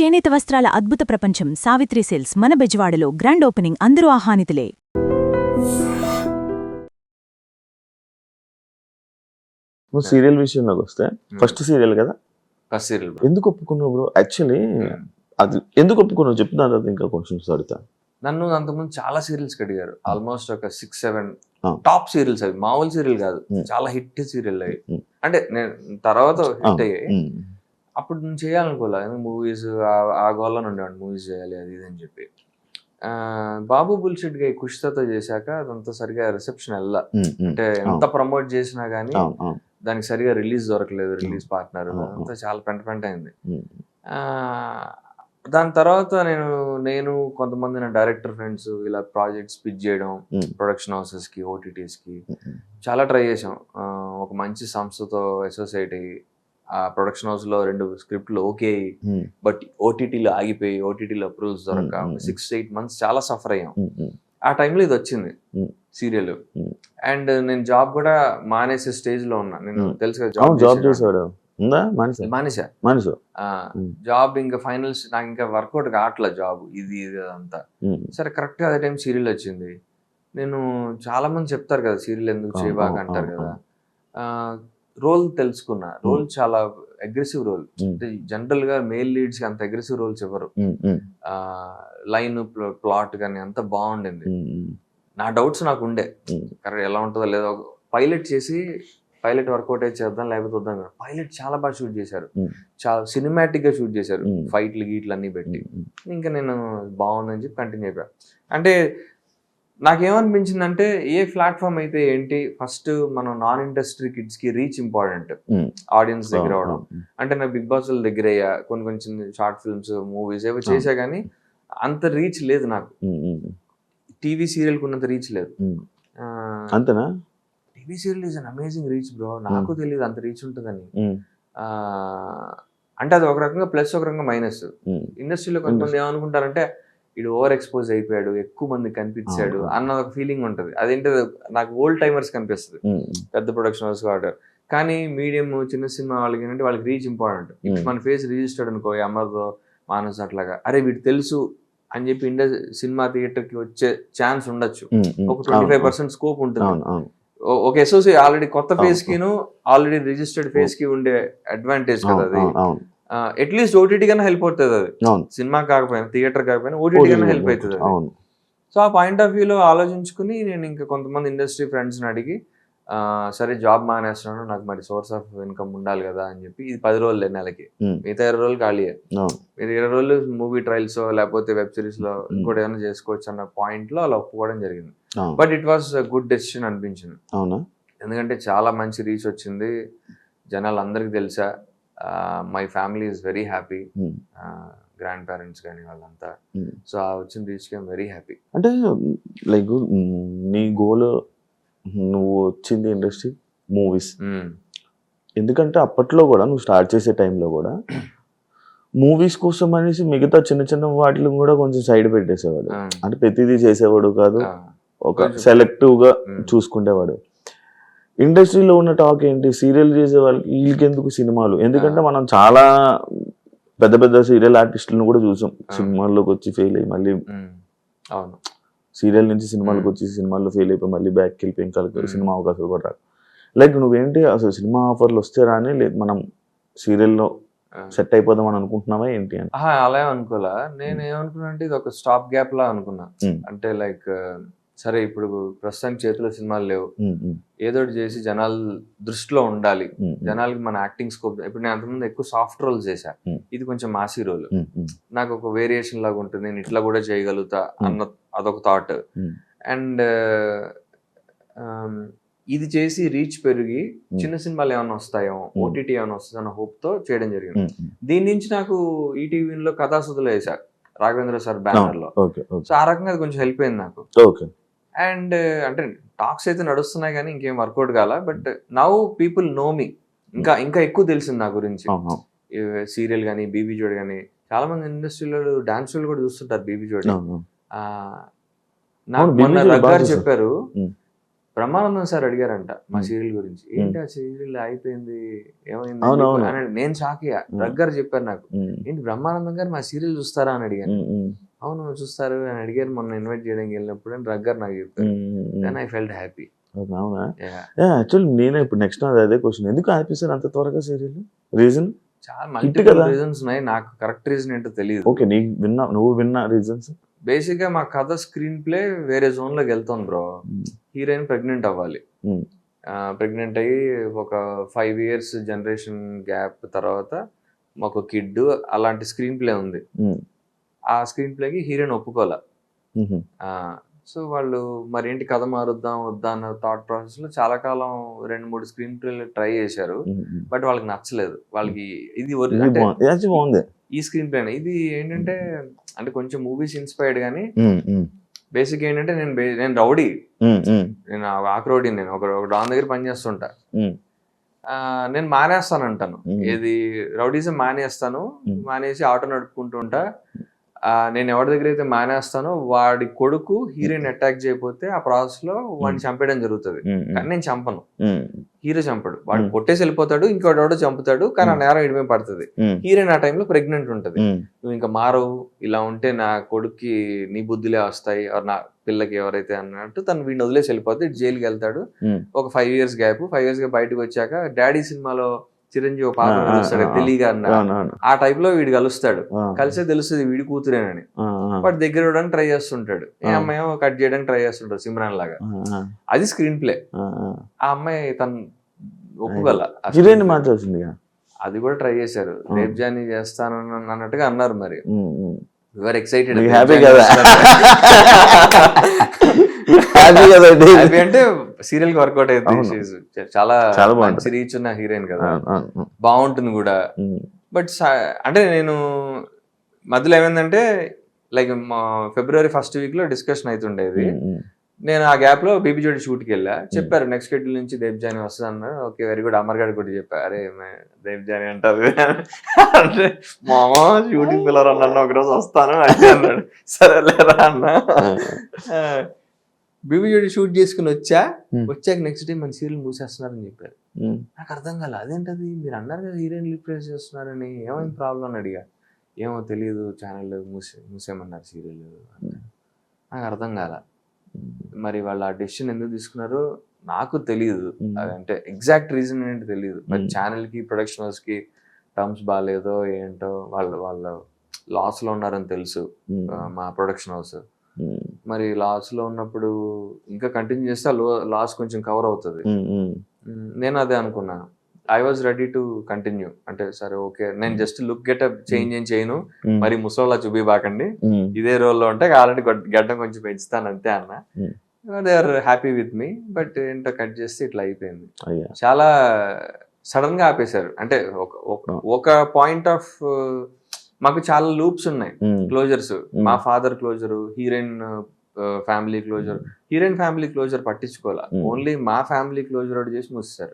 చేనేత వస్త్రాల అద్భుత ప్రపంచం సావిత్రి సిల్క్స్ మన బెజవాడలో గ్రాండ్ ఓపెనింగ్ అందరూ ఆహ్వానితులే. నువ్వు సీరియల్ విషయంలోకి వస్తే ఫస్ట్ సీరియల్ కదా, ఫస్ట్ సీరియల్ ఎందుకు ఒప్పుకున్నావు బ్రో? యాక్చువల్లీ అది ఎందుకు ఒప్పుకున్నావు చెప్తున్నాను కదా, ఇంకా క్వశ్చన్స్ అడుగుతా. నన్ను అంతకుముందు చాలా సీరియల్స్ అడిగారు, ఆల్మోస్ట్ ఒక 6-7 ఆ. టాప్ సీరియల్స్, అవి మామూలు సీరియల్ కాదు, చాలా హిట్ సీరియల్ అవి. అంటే నేను తర్వాత హిట్ అయ్యాయి. అప్పుడు నేను చేయాలనుకోలే, మూవీస్ ఆ గోల్లో ఉండేవాడిని, మూవీస్ చేయాలి అది ఇది అని చెప్పి. బాబు బుల్షిట్ గా కుషితతో చేశాక అదంతా సరిగా రిసెప్షన్ వెళ్ళా. అంటే ఎంత ప్రమోట్ చేసినా గానీ దానికి సరిగా రిలీజ్ దొరకలేదు, రిలీజ్ పార్ట్నర్ అంతా చాలా పెంట అయింది. దాని తర్వాత నేను కొంతమంది నా డైరెక్టర్ ఫ్రెండ్స్ ఇలా ప్రాజెక్ట్స్ పిచ్ చేయడం, ప్రొడక్షన్ హౌసెస్ కి, ఓటీటీస్ కి చాలా ట్రై చేసాం. ఒక మంచి సంస్థతో అసోసియేట్ అయ్యి ఆ ప్రొడక్షన్ హౌస్ లో 2 స్క్రిప్ట్లు ఓకే అయ్యి, బట్ ఓటీటీలో ఆగిపోయి, ఓటీటీలో అప్రూవల్స్ దొరక 6-8 months చాలా సఫర్ అయ్యాం. ఆ టైంలో ఇది వచ్చింది సీరియల్. అండ్ నేను జాబ్ కూడా మానేసే స్టేజ్ లో ఉన్నా. నేను తెలుసు కదా జాబ్ చేసాడు మానేసా జాబ్. ఇంకా ఫైనల్స్ నాకు ఇంకా వర్కౌట్ కావట్లేదు జాబ్, ఇది అంతా. సరే కరెక్ట్ గా అదే టైం సీరియల్ వచ్చింది. నేను చాలా మంది చెప్తారు కదా సీరియల్ ఎందుకు చేయబాక అంటారు కదా. రోల్ తెలుసుకున్నా, రోల్ చాలా అగ్రెసివ్ రోల్. జనరల్ గా మేల్ లీడ్స్ కి అంత అగ్రెసివ్ రోల్స్ ఇవ్వరు. లైన్ ప్లాట్ కానీ అంత బాగుండింది. నా డౌట్స్ నాకు ఉండే కరెక్ట్ ఎలా ఉంటుందో లేదో. పైలట్ చేసి పైలట్ వర్కౌట్ అయితే చేద్దాం లేకపోతే వద్దాం. పైలట్ చాలా బాగా షూట్ చేశారు, చాలా సినిమాటిక్ గా షూట్ చేశారు, ఫైట్లు గీట్లు అన్ని పెట్టి. ఇంకా నేను బాగుందని చెప్పి కంటిన్యూ అయిపోయా. అంటే నాకేమనిపించింది అంటే ఏ ప్లాట్ఫామ్ అయితే ఏంటి, ఫస్ట్ మనం నాన్ ఇండస్ట్రీ కిడ్స్ కి రీచ్ ఇంపార్టెంట్, ఆడియన్స్ దగ్గర అవడం. అంటే నాకు బిగ్ బాస్ దగ్గర అయ్యా, కొన్ని షార్ట్ ఫిల్మ్స్, మూవీస్ ఏవో చేసా కానీ అంత రీచ్ లేదు నాకు. టీవీ సీరియల్ కు ఉన్నంత రీచ్ లేదు. అంతేనా? TV serial is an amazing reach bro. నాకు తెలియదు అంత రీచ్ ఉంటుందని. అంటే అది ఒక రకంగా ప్లస్, ఒక రకంగా మైనస్. ఇండస్ట్రీలో కొంతమంది ఏమనుకుంటారంటే ఇడు ఓవర్ ఎక్స్పోజ్ అయిపోయాడు, ఎక్కువ మంది కనిపించాడు అన్న ఒక ఫీలింగ్ ఉంటుంది. అదేంటి నాకు ఓల్డ్ టైమర్స్ కనిపిస్తుంది, పెద్ద ప్రొడక్షన్ హౌస్ కాబట్టి. కానీ మీడియం చిన్న సినిమా వాళ్ళకి ఏంటంటే వాళ్ళకి రీచ్ ఇంపార్టెంట్. మన ఫేస్ రిజిస్టర్డ్ అనుకో, అమర్దో మానస్ అట్లాగా, అరే వీడు తెలుసు అని చెప్పి సినిమా థియేటర్ కి వచ్చే ఛాన్స్ ఉండొచ్చు. ఒక 25% స్కోప్ ఉంటుంది. ఒక అసోసియేట్ ఆల్రెడీ కొత్త ఫేస్ కిను ఆల్రెడీ రిజిస్టర్డ్ ఫేస్ కి ఉండే అడ్వాంటేజ్ కదా అది. అట్లీస్ట్ ఓటీటీ కన్నా హెల్ప్ అవుతుంది అది. సినిమా కాకపోయినా, థియేటర్ కాకపోయినా ఓటీటీ కన్నా హెల్ప్ అవుతుంది. సో ఆ పాయింట్ ఆఫ్ వ్యూలో ఆలోచించుకుని నేను ఇంకా కొంతమంది ఇండస్ట్రీ ఫ్రెండ్స్ని అడిగి, సరే జాబ్ మానేస్తున్నాను, నాకు మరి సోర్స్ ఆఫ్ ఇన్కమ్ ఉండాలి కదా అని చెప్పి, ఇది 10 రోజులు నెలకి, మిగతా 20 రోజులు ఖాళీయే. మీరు 20 రోజులు మూవీ ట్రయల్స్ లేకపోతే వెబ్ సిరీస్ లో ఇంకోటి ఏమైనా చేసుకోవచ్చు అన్న పాయింట్ లో అలా ఒప్పుకోవడం జరిగింది. But it was good decision అనిపించింది. ఎందుకంటే చాలా మంచి రీచ్ వచ్చింది, జనాలు అందరికి తెలుసా. My family is very happy, grand parents కానీ వాళ్ళంతా. సో ఆ వచ్చిన రీచ్ కి ఐమ్ వెరీ హ్యాపీ. అంటే లైక్ నీ గోల్, నువ్వు వచ్చింది ఇండస్ట్రీ మూవీస్. ఎందుకంటే అప్పట్లో కూడా నువ్వు స్టార్ట్ చేసే టైంలో కూడా మూవీస్ కోసం అనేసి మిగతా చిన్న చిన్న వాటిని కూడా కొంచెం సైడ్ పెట్టేసేవాడు. అంటే ప్రతిదీ చేసేవాడు కాదు, ఒక సెలెక్టివ్ గా చూసుకునేవాడు. ఇండస్ట్రీలో ఉన్న టాక్ ఏంటి, సీరియల్ చేసే వాళ్ళకి వీళ్ళకి ఎందుకు సినిమాలు? ఎందుకంటే మనం చాలా పెద్ద పెద్ద సీరియల్ ఆర్టిస్టులను కూడా చూసాం, సినిమాల్లోకి వచ్చి ఫెయిల్ అయ్యి మళ్ళీ సీరియల్ నుంచి సినిమాలకు వచ్చి సినిమాల్లో ఫెయిల్ అయిపోయి మళ్ళీ బ్యాక్కి వెళ్ళిపోయి ఇంకా సినిమా అవకాశాలు కూడా రాదు. లైక్ నువ్వేంటి అసలు సినిమా ఆఫర్లు వస్తే రాని, లేదు మనం సీరియల్లో సెట్ అయిపోదాం అని అనుకుంటున్నావా ఏంటి అని? అలా అనుకోలే. నేను ఏమనుకున్నా అంటే ఇది ఒక స్టాప్ గ్యాప్ లా అనుకున్నా. అంటే లైక్ సరే ఇప్పుడు ప్రస్తుతానికి చేతిలో సినిమాలు లేవు, ఏదో చేసి జనాల దృష్టిలో ఉండాలి, జనాలకి మన యాక్టింగ్ స్కోప్. ఇప్పుడు నేను అంతకుముందు ఎక్కువ సాఫ్ట్ రోల్స్ చేశా, ఇది కొంచెం మాసీ రోల్, నాకు ఒక వేరియేషన్ లాగా ఉంటుంది, నేను ఇట్లా కూడా చేయగలుగుతా అన్న అదొక థాట్. అండ్ ఇది చేసి రీచ్ పెరిగి చిన్న సినిమాలు ఏమైనా వస్తాయో, ఓటీటీ ఏమైనా వస్తుంది అన్న హోప్ తో చేయడం జరిగింది. దీని నుంచి నాకు ఈటీవీలో కథాసుధులు వేసా, రాఘవేంద్ర సార్ బ్యానర్ లో. సో ఆ రకంగా అది కొంచెం హెల్ప్ అయింది నాకు. అండ్ అంటే టాక్స్ అయితే నడుస్తున్నాయి కానీ ఇంకేం వర్కౌట్ కాల. బట్ నౌ పీపుల్ నో మీ, ఇంకా ఇంకా ఎక్కువ తెలిసింది నా గురించి. సీరియల్ కానీ, బీబీ జోడి కానీ, చాలా మంది ఇండస్ట్రీలో డాన్స్ కూడా చూస్తుంటారు బీబీ జోడి. నాకు మొన్న రగ్గారు చెప్పారు, బ్రహ్మానందం సార్ అడిగారంట మా Hmm. సీరియల్ గురించి, ఏంటి ఆ సీరియల్ అయిపోయింది ఏమైంది అవునవును. అని నేను షాక్ అయ్యా. రగ్గర్ చెప్పారు నాకు, ఉమ్, ఏంటి బ్రహ్మానందం గారు మా సీరియల్ చూస్తారా అని అడిగాను. ఉమ్, ఉమ్, అవును చూస్తారు అని అడిగారు, మొన్న ఇన్వైట్ చేయడానికి వెళ్ళినప్పుడు అని రగ్గర్ నాకు చెప్పారు. Um, then I felt happy. Okay, అవునా? యాక్చువల్లీ నేనే ఇప్పుడు నెక్స్ట్ అదే క్వశ్చన్, ఎందుకు ఆపేసారు అంత త్వరగా సీరియల్? రీజన్? చాలా కదా? మల్టిపుల్ రీజన్స్ ఉన్నాయి, నాకు కరెక్ట్ రీజన్ ఏంటో తెలియదు. ఓకే, నువ్వు విన్న రీజన్స్? బేసిక్ గా మా కథ స్క్రీన్ ప్లే వేరే జోన్ లోకి వెళ్తాను బ్రో. హీరోయిన్ ప్రెగ్నెంట్ అవ్వాలి. ప్రెగ్నెంట్ అయ్యి ఒక 5 years జనరేషన్ గ్యాప్ తర్వాత మాకు కిడ్, అలాంటి స్క్రీన్ ప్లే ఉంది. ఆ స్క్రీన్ ప్లేకి హీరోయిన్ ఒప్పుకోలే. సో వాళ్ళు మరి ఏంటి కథ మారుద్దాం వద్దా అన్న థాట్ ప్రాసెస్ లో చాలా కాలం 2-3 స్క్రీన్ ప్లేలు ట్రై చేశారు. బట్ వాళ్ళకి నచ్చలేదు. వాళ్ళకి ఇది బాగుంది ఈ స్క్రీన్ ప్లే ఇది ఏంటంటే, అంటే కొంచెం మూవీస్ ఇన్స్పైర్డ్ కానీ బేసిక్ ఏంటంటే నేను రౌడీ, నేను ఆక్రౌడీ, నేను ఒక డాన్ దగ్గర పనిచేస్తుంటా. నేను మానేస్తాను అంటాను, ఏది రౌడీజం మానేస్తాను, మానేసి ఆటో నడుపుకుంటూ ఉంటా. నేను ఎవరి దగ్గర అయితే మానేస్తానో వాడి కొడుకు హీరోయిన్ అటాక్ చేయకపోతే ఆ ప్రాసెస్ లో వాడిని చంపేయడం జరుగుతుంది. కానీ నేను చంపను, హీరో చంపడు, వాడు కొట్టేసి వెళ్ళిపోతాడు, ఇంకోటి చంపుతాడు, కానీ ఆ నేరం ఇడిమే పడుతుంది. హీరోయిన్ ఆ టైంలో ప్రెగ్నెంట్ ఉంటది. నువ్వు ఇంకా మారవు, ఇలా ఉంటే నా కొడుక్కి నీ బుద్ధిలే వస్తాయి, నా పిల్లకి ఎవరైతే అన్నట్టు తను వీడిని వదిలేసి వెళ్ళిపోతే జైలుకి వెళ్తాడు. ఒక 5 years గ్యాప్, 5 years గ్యాప్ బయటకు వచ్చాక డాడీ సినిమాలో చిరంజీవి పాప కలుస్తాడు తెలియగా అన్న, ఆ టైప్ లో వీడు కలుస్తాడు. కలిసే తెలుస్తుంది వీడి కూతురేనని. వాడు దగ్గర ఇవ్వడానికి ట్రై చేస్తుంటాడు, ఏ అమ్మాయి కట్ చేయడానికి ట్రై చేస్తుంటాడు సిమ్రాన్ లాగా. అది స్క్రీన్ ప్లే. ఆ అమ్మాయి తను ఒప్పుకోల, అది కూడా ట్రై చేశారు. రేప్ జానీ చేస్తాను అన్నట్టుగా అన్నారు. మరి యువర్ ఎక్సైటెడ్, అంటే సీరియల్ కి వర్కౌట్ అయింది. చాలా మంచి రీచ్ ఉన్న హీరోయిన్ కదా, బాగుంటుంది కూడా. బట్ అంటే నేను మధ్యలో ఏమైందంటే, లైక్ February 1st week లో డిస్కషన్ అవుతుండేది. నేను ఆ గ్యాప్ లో బీబీ జోడి షూట్ కి వెళ్ళా. చెప్పారు నెక్స్ట్ షెడ్యూల్ నుంచి దేవ్ జానీ వస్తుంది అన్నారు. Okay very good. అమర్ గారు కూడా చెప్పారు, అరే దేవ్ జానీ అంటారు అంటే, మామా షూటింగ్ పిల్లర్ అన్న ఒకరోజు వస్తాను అని అన్నాడు. సరేలేరా అన్న. బీబీ జోడి షూట్ చేసుకుని వచ్చాక నెక్స్ట్ డే మన సీరియల్ మూసేస్తున్నారని చెప్పారు. నాకు అర్థం కాలే, అదేంటది మీరు అన్నారు కదా హీరోయిన్ రిప్లేస్ చేస్తున్నారని, ఏమైంది ప్రాబ్లం అని అడిగా. ఏమో తెలియదు, ఛానల్ మూసేయమన్నారు సీరియల్. నాకు అర్థం కాల. మరి వాళ్ళు ఆ డెసిషన్ ఎందుకు తీసుకున్నారో నాకు తెలియదు, అదంటే ఎగ్జాక్ట్ రీజన్ ఏంటో తెలియదు. బట్ ఛానల్ కి ప్రొడక్షన్ హౌస్ కి టర్మ్స్ బాగాలేదో ఏంటో, వాళ్ళు లాస్ లో ఉన్నారని తెలుసు మా ప్రొడక్షన్ హౌస్. మరి లాస్ లో ఉన్నప్పుడు ఇంకా కంటిన్యూ చేస్తే లాస్ కొంచెం కవర్ అవుతుంది. నేను అదే అనుకున్నా. I was ready to continue. అంటే సరే ఓకే, నేను జస్ట్ లుక్ గెటప్ చేంజ్ ఏం చేయను, మరి ముసలోలా చూపిబాకండి, ఇదే రోల్లో ఉంటే కావాలంటే గడ్డం కొంచెం పెంచుతాను అంతే అన్న. They are happy with me. But ఏంటో కట్ చేస్తే ఇట్లా అయిపోయింది. చాలా సడన్ గా ఆపేశారు. అంటే ఒక పాయింట్ ఆఫ్, మాకు చాలా లూప్స్ ఉన్నాయి, క్లోజర్స్. మా father closure, heroine family closure. Heroine family closure పట్టించుకోవాలా, ఓన్లీ మా ఫ్యామిలీ క్లోజర్ చేసి మూసేశారు.